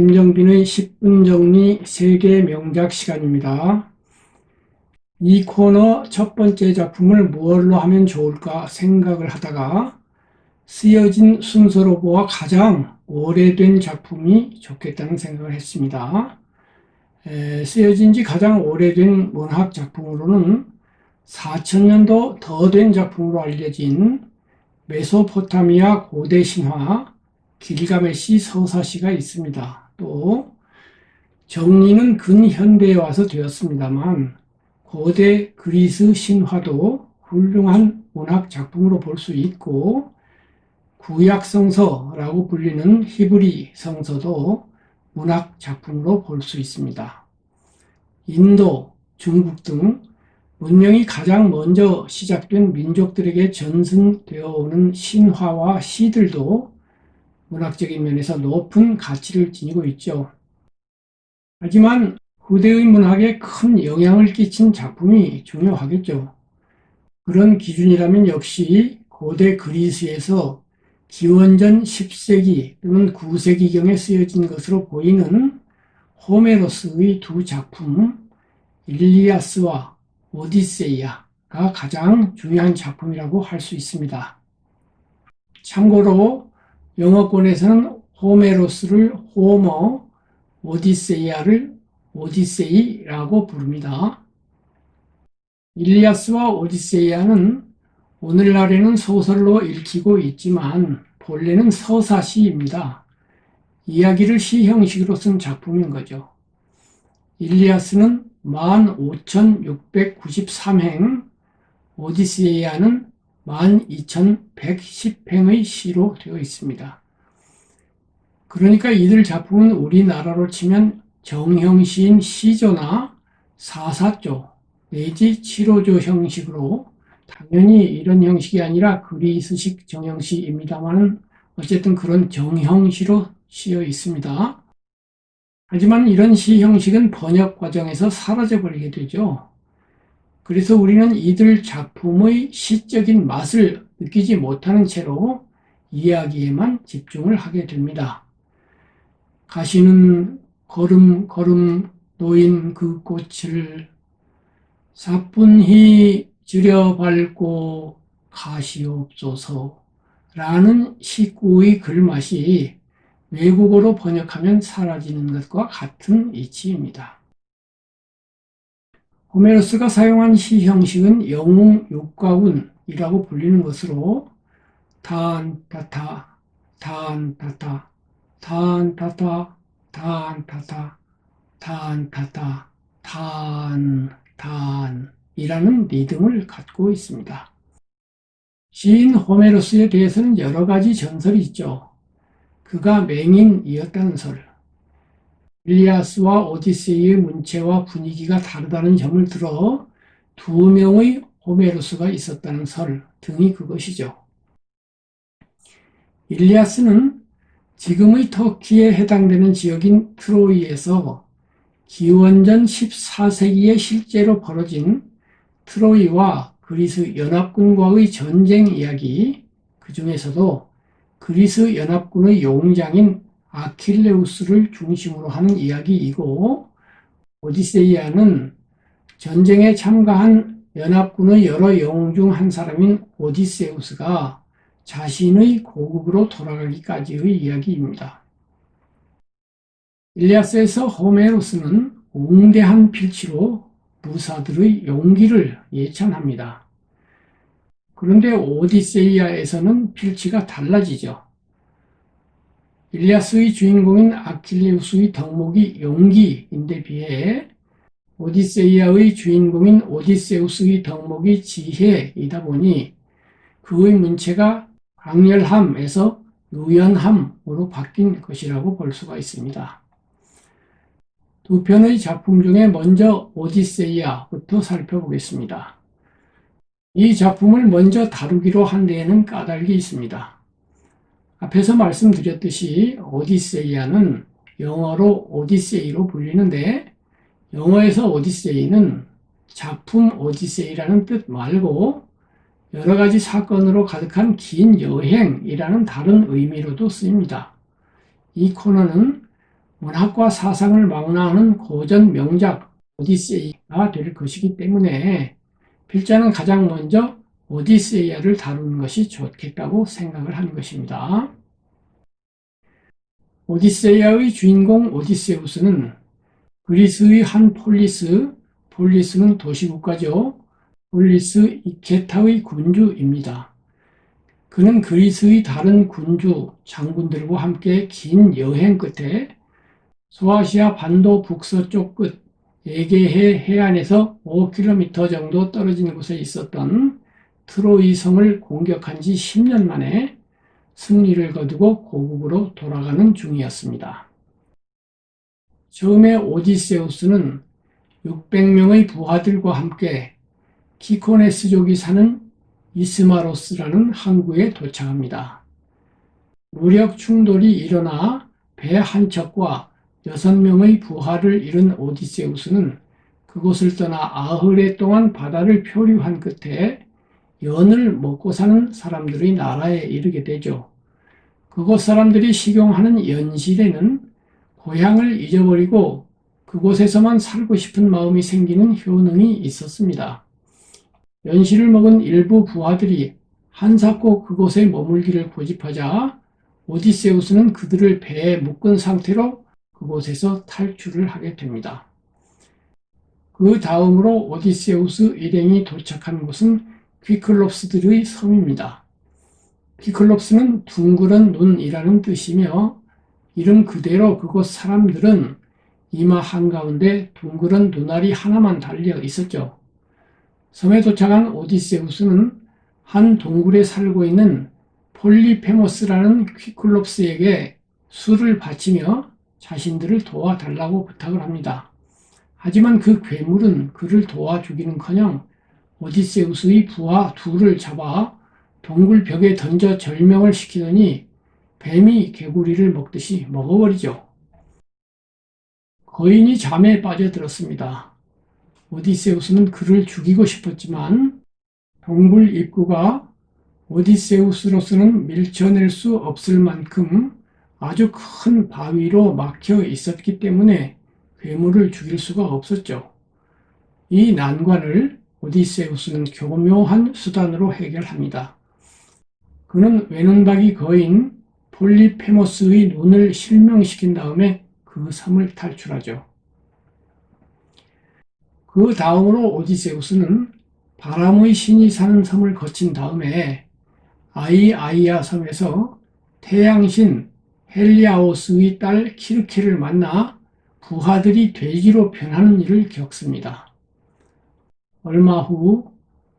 김정빈의 10분 정리 세계 명작 시간입니다. 이 코너 첫 번째 작품을 무엇로 하면 좋을까 생각을 하다가 쓰여진 순서로 보아 가장 오래된 작품이 좋겠다는 생각을 했습니다. 쓰여진 지 가장 오래된 문학 작품으로는 4000년도 더 된 작품으로 알려진 메소포타미아 고대 신화 길가메시 서사시가 있습니다. 또 정리는 근현대에 와서 되었습니다만 고대 그리스 신화도 훌륭한 문학 작품으로 볼 수 있고 구약 성서라고 불리는 히브리 성서도 문학 작품으로 볼 수 있습니다. 인도, 중국 등 문명이 가장 먼저 시작된 민족들에게 전승되어 오는 신화와 시들도 문학적인 면에서 높은 가치를 지니고 있죠. 하지만 후대의 문학에 큰 영향을 끼친 작품이 중요하겠죠. 그런 기준이라면 역시 고대 그리스에서 기원전 10세기 또는 9세기경에 쓰여진 것으로 보이는 호메로스의 두 작품 일리아스와 오디세이아가 가장 중요한 작품이라고 할 수 있습니다. 참고로 영어권에서는 호메로스를 호머, 오디세이아를 오디세이라고 부릅니다. 일리아스와 오디세이아는 오늘날에는 소설로 읽히고 있지만 본래는 서사시입니다. 이야기를 시 형식으로 쓴 작품인 거죠. 일리아스는 15,693행, 오디세이아는 12,110행의 시로 되어 있습니다. 그러니까 이들 작품은 우리나라로 치면 정형시인 시조나 사사조 내지 7호조 형식으로, 당연히 이런 형식이 아니라 그리스식 정형시입니다만 어쨌든 그런 정형시로 쓰여 있습니다. 하지만 이런 시 형식은 번역 과정에서 사라져버리게 되죠. 그래서 우리는 이들 작품의 시적인 맛을 느끼지 못하는 채로 이야기에만 집중을 하게 됩니다. 가시는 걸음걸음 놓인 그 꽃을 사뿐히 들여밟고 가시옵소서 라는 시구의 글맛이 외국어로 번역하면 사라지는 것과 같은 이치입니다. 호메로스가 사용한 시 형식은 영웅 육가운이라고 불리는 것으로 탄타타, 탄타타, 탄타타, 탄타타, 탄타타, 탄이라는 리듬을 갖고 있습니다. 시인 호메로스에 대해서는 여러 가지 전설이 있죠. 그가 맹인이었다는 설, 일리아스와 오디세이의 문체와 분위기가 다르다는 점을 들어 두 명의 호메로스가 있었다는 설 등이 그것이죠. 일리아스는 지금의 터키에 해당되는 지역인 트로이에서 기원전 14세기에 실제로 벌어진 트로이와 그리스 연합군과의 전쟁 이야기, 그 중에서도 그리스 연합군의 용장인 아킬레우스를 중심으로 하는 이야기이고, 오디세이아는 전쟁에 참가한 연합군의 여러 영웅 중 한 사람인 오디세우스가 자신의 고국으로 돌아가기까지의 이야기입니다. 일리아스에서 호메로스는 웅대한 필치로 무사들의 용기를 예찬합니다. 그런데 오디세이아에서는 필치가 달라지죠. 일리아스의 주인공인 아킬레우스의 덕목이 용기인데 비해 오디세이아의 주인공인 오디세우스의 덕목이 지혜이다 보니 그의 문체가 강렬함에서 유연함으로 바뀐 것이라고 볼 수가 있습니다. 두 편의 작품 중에 먼저 오디세이아부터 살펴보겠습니다. 이 작품을 먼저 다루기로 한 데에는 까닭이 있습니다. 앞에서 말씀드렸듯이 오디세이아는 영어로 오디세이로 불리는데, 영어에서 오디세이는 작품 오디세이라는 뜻 말고 여러 가지 사건으로 가득한 긴 여행이라는 다른 의미로도 쓰입니다. 이 코너는 문학과 사상을 망라하는 고전 명작 오디세이가 될 것이기 때문에 필자는 가장 먼저 오디세이아를 다루는 것이 좋겠다고 생각을 한 것입니다. 오디세이아의 주인공 오디세우스는 그리스의 한 폴리스는 도시국가죠. 폴리스 이케타의 군주입니다. 그는 그리스의 다른 군주 장군들과 함께 긴 여행 끝에 소아시아 반도 북서쪽 끝 에게해 해안에서 5km 정도 떨어진 곳에 있었던 트로이 성을 공격한 지 10년 만에 승리를 거두고 고국으로 돌아가는 중이었습니다. 처음에 오디세우스는 600명의 부하들과 함께 키코네스족이 사는 이스마로스라는 항구에 도착합니다. 무력 충돌이 일어나 배 한 척과 6명의 부하를 잃은 오디세우스는 그곳을 떠나 아흐레 동안 바다를漂流한 끝에 연을 먹고 사는 사람들의 나라에 이르게 되죠. 그곳 사람들이 식용하는 연실에는 고향을 잊어버리고 그곳에서만 살고 싶은 마음이 생기는 효능이 있었습니다. 연실을 먹은 일부 부하들이 한사코 그곳에 머물기를 고집하자 오디세우스는 그들을 배에 묶은 상태로 그곳에서 탈출을 하게 됩니다. 그 다음으로 오디세우스 일행이 도착한 곳은 퀴클롭스들의 섬입니다. 퀴클롭스는 둥그런 눈이라는 뜻이며 이름 그대로 그곳 사람들은 이마 한가운데 둥그런 눈알이 하나만 달려 있었죠. 섬에 도착한 오디세우스는 한 동굴에 살고 있는 폴리페모스라는 퀴클롭스에게 술을 바치며 자신들을 도와달라고 부탁을 합니다. 하지만 그 괴물은 그를 도와주기는커녕 오디세우스의 부하 둘을 잡아 동굴 벽에 던져 절명을 시키더니 뱀이 개구리를 먹듯이 먹어버리죠. 거인이 잠에 빠져들었습니다. 오디세우스는 그를 죽이고 싶었지만 동굴 입구가 오디세우스로서는 밀쳐낼 수 없을 만큼 아주 큰 바위로 막혀 있었기 때문에 괴물을 죽일 수가 없었죠. 이 난관을 오디세우스는 교묘한 수단으로 해결합니다. 그는 외눈박이 거인 폴리페모스의 눈을 실명시킨 다음에 그 섬을 탈출하죠. 그 다음으로 오디세우스는 바람의 신이 사는 섬을 거친 다음에 아이아이아 섬에서 태양신 헬리아오스의 딸 키르케를 만나 부하들이 돼지로 변하는 일을 겪습니다. 얼마 후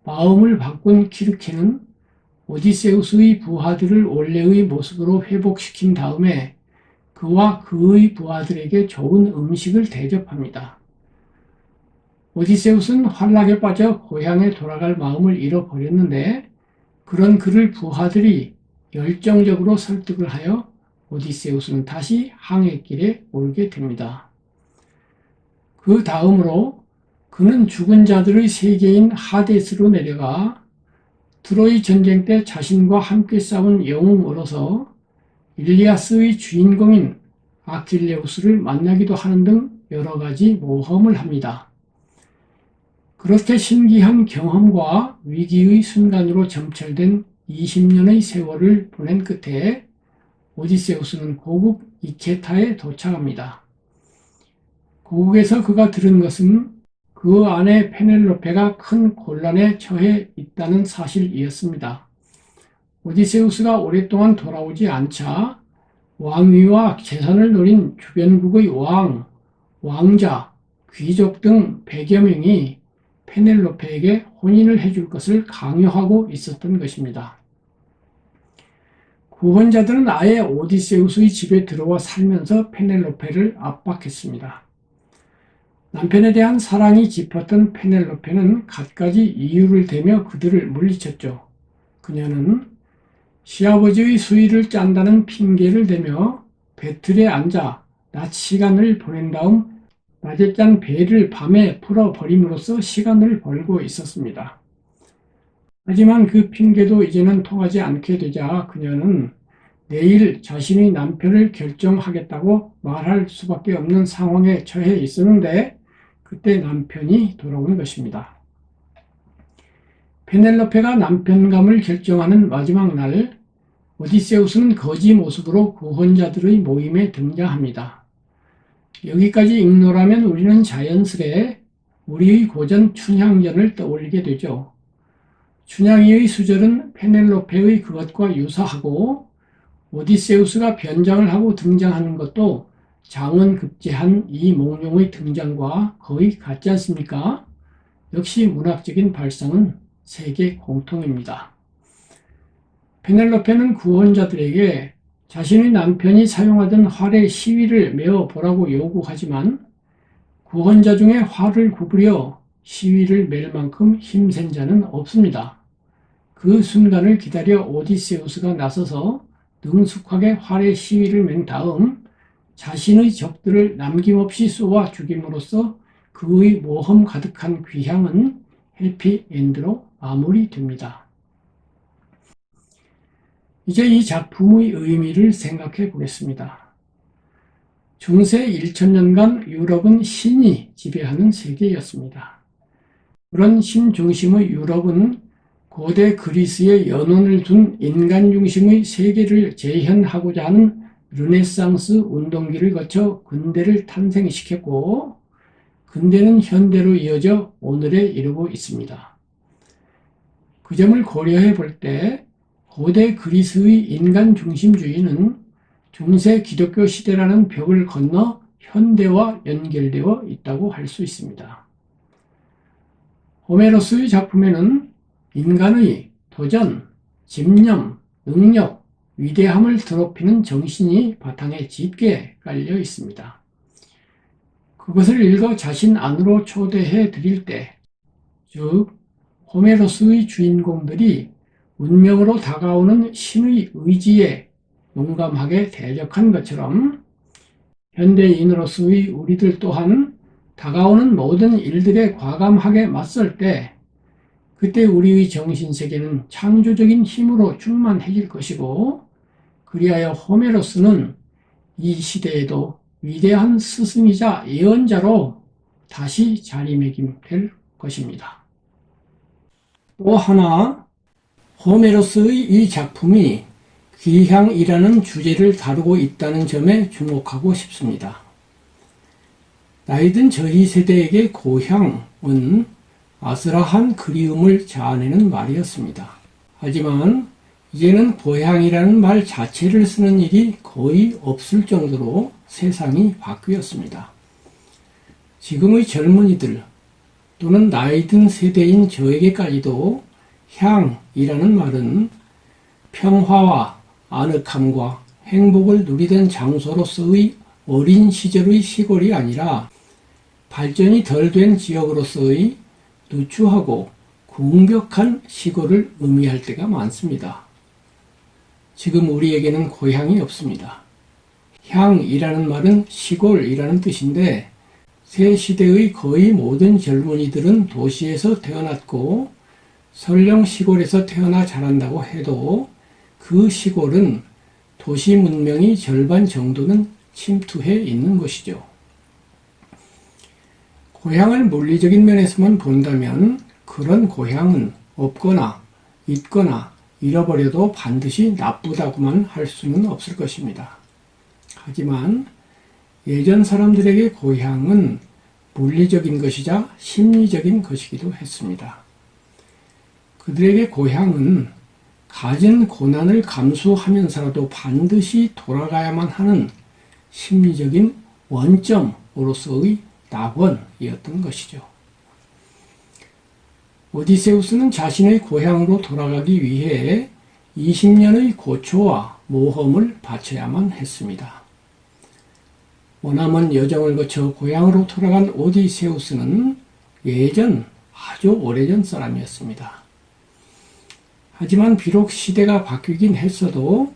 마음을 바꾼 키르케는 오디세우스의 부하들을 원래의 모습으로 회복시킨 다음에 그와 그의 부하들에게 좋은 음식을 대접합니다. 오디세우스는 환락에 빠져 고향에 돌아갈 마음을 잃어버렸는데 그런 그를 부하들이 열정적으로 설득을 하여 오디세우스는 다시 항해길에 오르게 됩니다. 그 다음으로 그는 죽은 자들의 세계인 하데스로 내려가 트로이 전쟁 때 자신과 함께 싸운 영웅으로서 일리아스의 주인공인 아킬레우스를 만나기도 하는 등 여러 가지 모험을 합니다. 그렇게 신기한 경험과 위기의 순간으로 점철된 20년의 세월을 보낸 끝에 오디세우스는 고국 이케타에 도착합니다. 고국에서 그가 들은 것은 그 아내 페넬로페가 큰 곤란에 처해 있다는 사실이었습니다. 오디세우스가 오랫동안 돌아오지 않자 왕위와 재산을 노린 주변국의 왕, 왕자, 귀족 등 100여 명이 페넬로페에게 혼인을 해줄 것을 강요하고 있었던 것입니다. 구원자들은 아예 오디세우스의 집에 들어와 살면서 페넬로페를 압박했습니다. 남편에 대한 사랑이 깊었던 페넬로페는 갖가지 이유를 대며 그들을 물리쳤죠. 그녀는 시아버지의 수의를 짠다는 핑계를 대며 배틀에 앉아 낮 시간을 보낸 다음 낮에 짠 배를 밤에 풀어버림으로써 시간을 벌고 있었습니다. 하지만 그 핑계도 이제는 통하지 않게 되자 그녀는 내일 자신의 남편을 결정하겠다고 말할 수밖에 없는 상황에 처해 있었는데 그때 남편이 돌아오는 것입니다. 페넬로페가 남편감을 결정하는 마지막 날, 오디세우스는 거지 모습으로 구원자들의 모임에 등장합니다. 여기까지 읽노라면 우리는 자연스레 우리의 고전 춘향전을 떠올리게 되죠. 춘향이의 수절은 페넬로페의 그것과 유사하고 오디세우스가 변장을 하고 등장하는 것도 장원급제한 이 몽룡의 등장과 거의 같지 않습니까? 역시 문학적인 발상은 세계 공통입니다. 페넬로페는 구원자들에게 자신의 남편이 사용하던 활의 시위를 메어 보라고 요구하지만 구원자 중에 활을 구부려 시위를 맬 만큼 힘센 자는 없습니다. 그 순간을 기다려 오디세우스가 나서서 능숙하게 활의 시위를 맨 다음 자신의 적들을 남김없이 쏘아 죽임으로써 그의 모험 가득한 귀향은 해피엔드로 마무리됩니다. 이제 이 작품의 의미를 생각해 보겠습니다. 중세 1000년간 유럽은 신이 지배하는 세계였습니다. 그런 신 중심의 유럽은 고대 그리스의 연원을 둔 인간 중심의 세계를 재현하고자 하는 르네상스 운동기를 거쳐 근대를 탄생시켰고, 근대는 현대로 이어져 오늘에 이르고 있습니다. 그 점을 고려해 볼 때 고대 그리스의 인간 중심주의는 중세 기독교 시대라는 벽을 건너 현대와 연결되어 있다고 할 수 있습니다. 호메로스의 작품에는 인간의 도전, 집념, 능력, 위대함을 더럽히는 정신이 바탕에 짙게 깔려 있습니다. 그것을 읽어 자신 안으로 초대해 드릴 때, 즉 호메로스의 주인공들이 운명으로 다가오는 신의 의지에 용감하게 대적한 것처럼 현대인으로서의 우리들 또한 다가오는 모든 일들에 과감하게 맞설 때 그때 우리의 정신세계는 창조적인 힘으로 충만해질 것이고, 그리하여 호메로스는 이 시대에도 위대한 스승이자 예언자로 다시 자리매김될 것입니다. 또 하나, 호메로스의 이 작품이 귀향이라는 주제를 다루고 있다는 점에 주목하고 싶습니다. 나이든 저희 세대에게 고향은 아슬아한 그리움을 자아내는 말이었습니다. 하지만 이제는 고향이라는 말 자체를 쓰는 일이 거의 없을 정도로 세상이 바뀌었습니다. 지금의 젊은이들 또는 나이든 세대인 저에게까지도 향이라는 말은 평화와 아늑함과 행복을 누리던 장소로서의 어린 시절의 시골이 아니라 발전이 덜 된 지역으로서의 누추하고 궁벽한 시골을 의미할 때가 많습니다. 지금 우리에게는 고향이 없습니다. 향이라는 말은 시골이라는 뜻인데 새 시대의 거의 모든 젊은이들은 도시에서 태어났고 설령 시골에서 태어나 자란다고 해도 그 시골은 도시 문명이 절반 정도는 침투해 있는 것이죠. 고향을 물리적인 면에서만 본다면 그런 고향은 없거나 있거나 잃어버려도 반드시 나쁘다고만 할 수는 없을 것입니다. 하지만 예전 사람들에게 고향은 물리적인 것이자 심리적인 것이기도 했습니다. 그들에게 고향은 가진 고난을 감수하면서라도 반드시 돌아가야만 하는 심리적인 원점으로서의 낙원이었던 것이죠. 오디세우스는 자신의 고향으로 돌아가기 위해 20년의 고초와 모험을 바쳐야만 했습니다. 머나먼 여정을 거쳐 고향으로 돌아간 오디세우스는 예전 아주 오래전 사람이었습니다. 하지만 비록 시대가 바뀌긴 했어도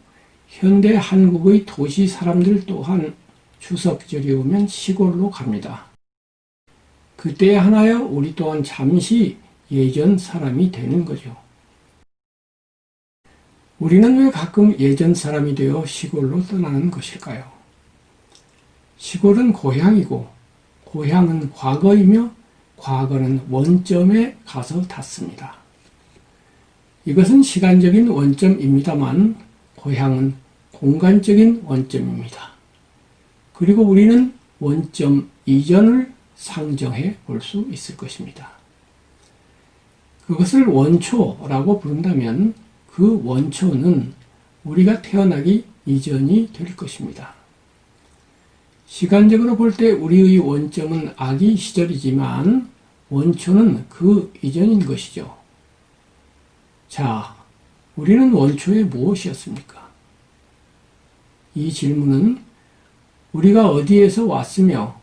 현대 한국의 도시 사람들 또한 추석절이 오면 시골로 갑니다. 그때에 한하여 우리 또한 잠시 예전 사람이 되는 거죠. 우리는 왜 가끔 예전 사람이 되어 시골로 떠나는 것일까요? 시골은 고향이고 고향은 과거이며 과거는 원점에 가서 닿습니다. 이것은 시간적인 원점입니다만 고향은 공간적인 원점입니다. 그리고 우리는 원점 이전을 상정해 볼 수 있을 것입니다. 그것을 원초라고 부른다면 그 원초는 우리가 태어나기 이전이 될 것입니다. 시간적으로 볼 때 우리의 원점은 아기 시절이지만 원초는 그 이전인 것이죠. 자, 우리는 원초에 무엇이었습니까? 이 질문은 우리가 어디에서 왔으며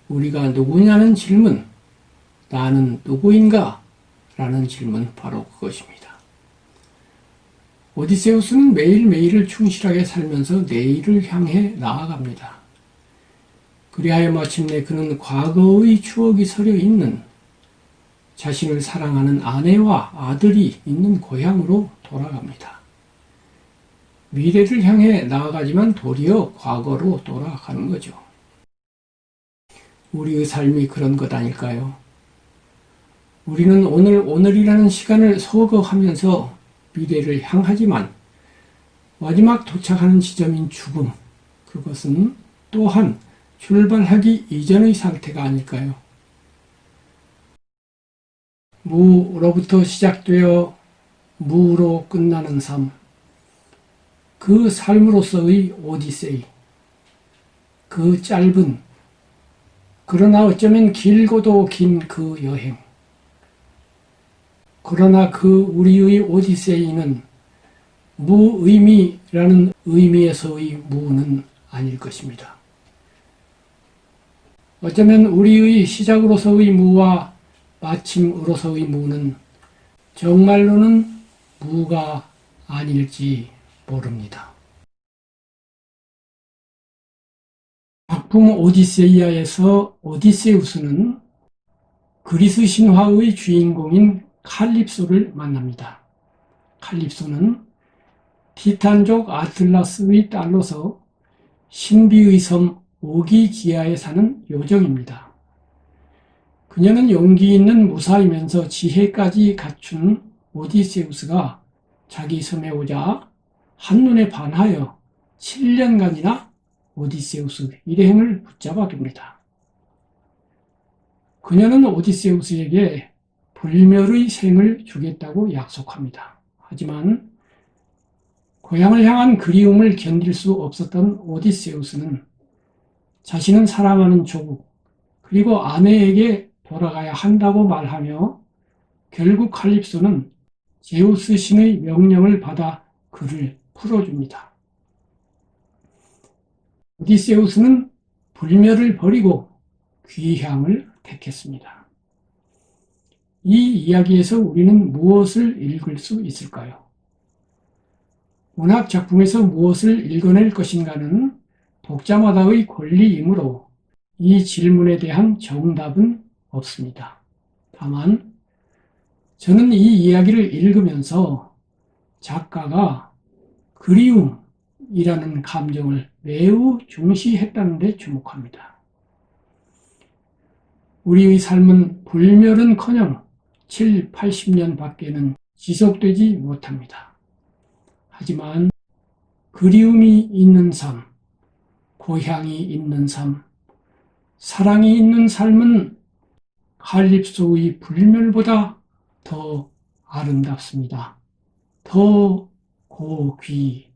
우리가 누구냐는 질문, 나는 누구인가? 라는 질문 바로 그것입니다. 오디세우스는 매일매일을 충실하게 살면서 내일을 향해 나아갑니다. 그리하여 마침내 그는 과거의 추억이 서려 있는 자신을 사랑하는 아내와 아들이 있는 고향으로 돌아갑니다. 미래를 향해 나아가지만 도리어 과거로 돌아가는 거죠. 우리의 삶이 그런 것 아닐까요? 우리는 오늘이라는 시간을 소거하면서 미래를 향하지만 마지막 도착하는 지점인 죽음, 그것은 또한 출발하기 이전의 상태가 아닐까요? 무로부터 시작되어 무로 끝나는 삶, 그 삶으로서의 오디세이, 그 짧은 그러나 어쩌면 길고도 긴 그 여행, 그러나 그 우리의 오디세이는 무의미라는 의미에서의 무는 아닐 것입니다. 어쩌면 우리의 시작으로서의 무와 마침으로서의 무는 정말로는 무가 아닐지 모릅니다. 작품 오디세이아에서 오디세우스는 그리스 신화의 주인공인 칼립소를 만납니다. 칼립소는 티탄족 아틀라스의 딸로서 신비의 섬 오기기아에 사는 요정입니다. 그녀는 용기 있는 무사이면서 지혜까지 갖춘 오디세우스가 자기 섬에 오자 한눈에 반하여 7년간이나 오디세우스 일행을 붙잡아 둡니다. 그녀는 오디세우스에게 불멸의 생을 주겠다고 약속합니다. 하지만 고향을 향한 그리움을 견딜 수 없었던 오디세우스는 자신은 사랑하는 조국 그리고 아내에게 돌아가야 한다고 말하며 결국 칼립소는 제우스 신의 명령을 받아 그를 풀어줍니다. 오디세우스는 불멸을 버리고 귀향을 택했습니다. 이 이야기에서 우리는 무엇을 읽을 수 있을까요? 문학 작품에서 무엇을 읽어낼 것인가는 독자마다의 권리이므로 이 질문에 대한 정답은 없습니다. 다만 저는 이 이야기를 읽으면서 작가가 그리움이라는 감정을 매우 중시했다는 데 주목합니다. 우리의 삶은 불멸은커녕 7, 80년 밖에는 지속되지 못합니다. 하지만 그리움이 있는 삶, 고향이 있는 삶, 사랑이 있는 삶은 칼립소의 불멸보다 더 아름답습니다. 더 고귀합니다.